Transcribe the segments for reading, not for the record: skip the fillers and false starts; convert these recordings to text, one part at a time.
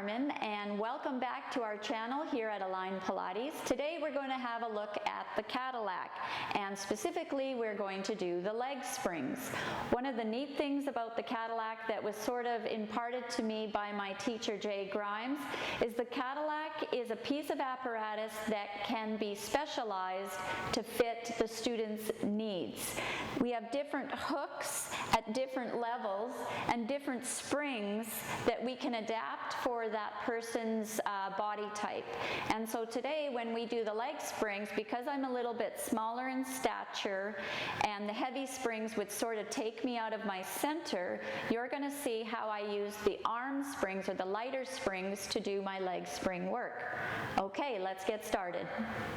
Carmen, and welcome back to our channel here at Untitled Pilates. Today we're going to have a look at the Cadillac, and specifically we're going to do the leg springs. One of the neat things about the Cadillac that was sort of imparted to me by my teacher Jay Grimes is the Cadillac is a piece of apparatus that can be specialized to fit the student's needs. We have different hooks at different levels and different springs that we can adapt for that person's body type. And so today when we do the leg springs, because I'm a little bit smaller in stature and the heavy springs would sort of take me out of my center, you're going to see how I use the arm springs or the lighter springs to do my leg spring work. Okay, let's get started.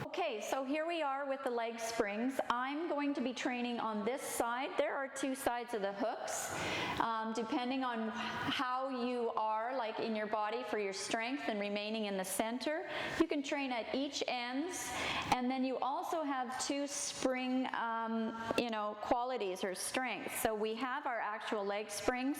Okay, so here we are with the leg springs. I'm going to be training on this side. There are two sides of the hooks. Depending on how you are like in your body for your strength and remaining in the center, you can train at each ends, and then you also have two spring qualities or strengths. So we have our actual leg springs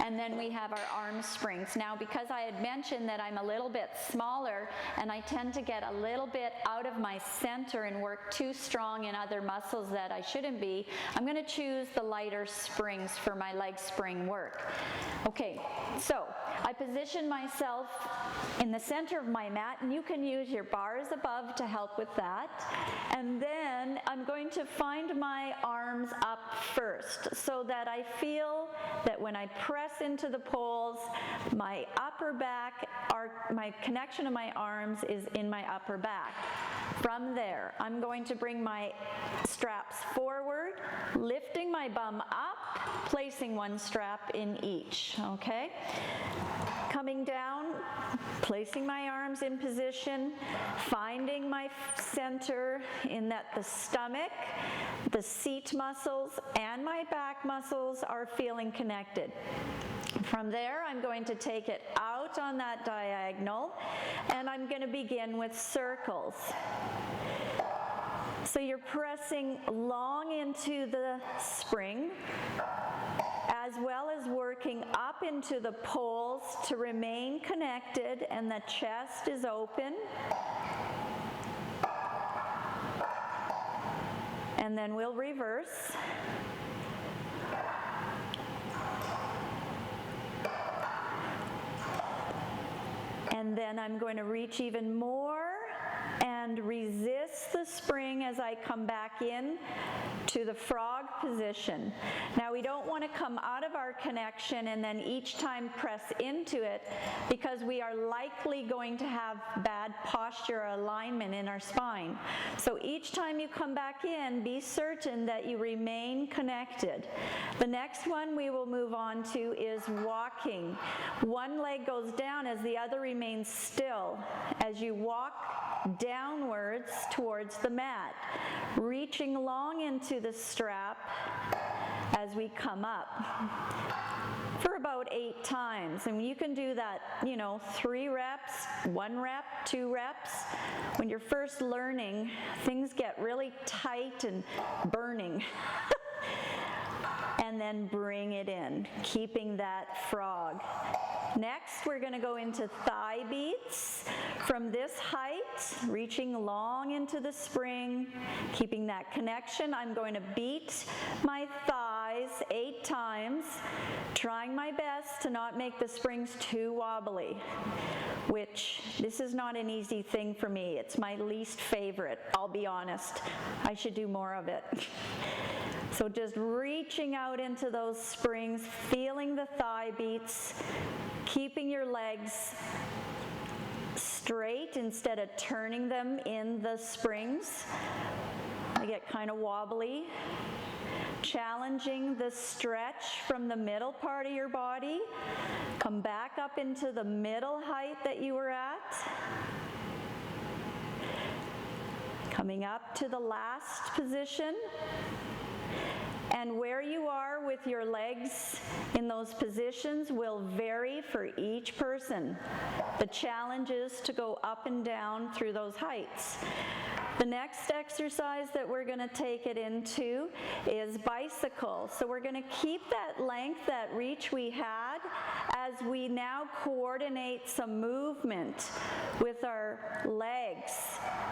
and then we have our arm springs. Now because I had mentioned that I'm a little bit smaller and I tend to get a little bit out of my center and work too strong in other muscles that I shouldn't be, I'm going to choose the lighter springs for my leg spring work. Okay, so I position myself in the center of my mat, and you can use your bars above to help with that. And then I'm going to find my arms up first so that I feel that when I press into the poles, my upper back, my connection of my arms is in my upper back. From there, I'm going to bring my straps forward, lifting my bum up, placing one strap in each, okay? Coming down, placing my arms in position, finding my center in that the stomach, the seat muscles, and my back muscles are feeling connected. From there, I'm going to take it out on that diagonal, and I'm going to begin with circles. So you're pressing long into the spring, as well as working up into the poles to remain connected and the chest is open. And then we'll reverse. And then I'm going to reach even more and resist the spring as I come back in to the frog position. Now we don't want to come out of our connection and then each time press into it, because we are likely going to have bad posture or alignment in our spine. So each time you come back in, be certain that you remain connected. The next one we will move on to is walking. One leg goes down as the other remains still as you walk downwards towards the mat, reaching long into the strap as we come up for about 8 times. And you can do that, 3 reps, 1 rep, 2 reps. When you're first learning, things get really tight and burning. And then bring it in, keeping that frog. Next, we're going to go into thigh beats. From this height, reaching long into the spring, keeping that connection, I'm going to beat my thighs 8 times, trying my best to not make the springs too wobbly, which this is not an easy thing for me. It's my least favorite, I'll be honest. I should do more of it. So just reaching out into those springs, feeling the thigh beats, keeping your legs straight instead of turning them in the springs. They get kind of wobbly. Challenging the stretch from the middle part of your body. Come back up into the middle height that you were at. Coming up to the last position. And where you are with your legs in those positions will vary for each person. The challenge is to go up and down through those heights. The next exercise that we're going to take it into is bicycle. So we're going to keep that length, that reach we had, as we now coordinate some movement with our legs.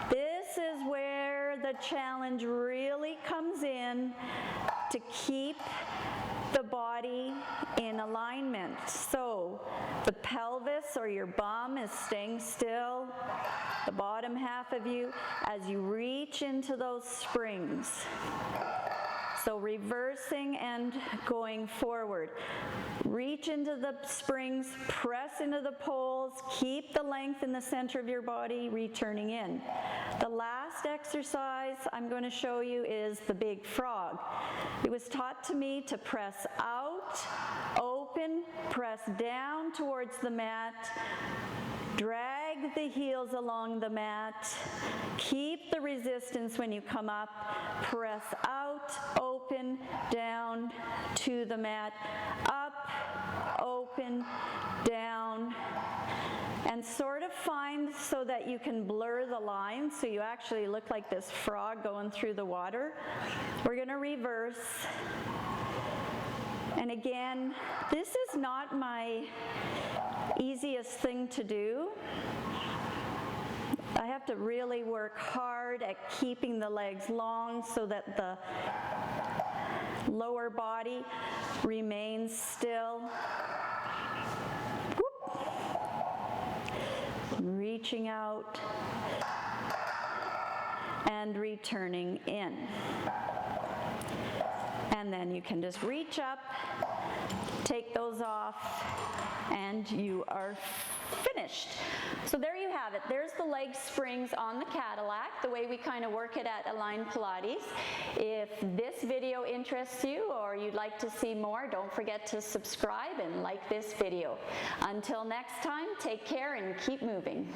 This is where the challenge really comes in, to keep the body in alignment. So the pelvis or your bum is staying still, the bottom half of you, as you reach into those springs. So reversing and going forward. Reach into the springs, press into the poles, keep the length in the center of your body, returning in. The last exercise I'm going to show you is the big frog. It was taught to me to press out, open, press down towards the mat, drag the heels along the mat, keep the resistance when you come up, press out, open, down to the mat, up, open, down, and sort of find so that you can blur the lines so you actually look like this frog going through the water. We're going to reverse. And again, this is not my easiest thing to do. I have to really work hard at keeping the legs long so that the lower body remains still. Whoop. Reaching out and returning in. And then you can just reach up, take those off, and you are finished. So there you have it. There's the leg springs on the Cadillac, the way we kind of work it at Aligned Pilates. If this video interests you or you'd like to see more, don't forget to subscribe and like this video. Until next time, take care and keep moving.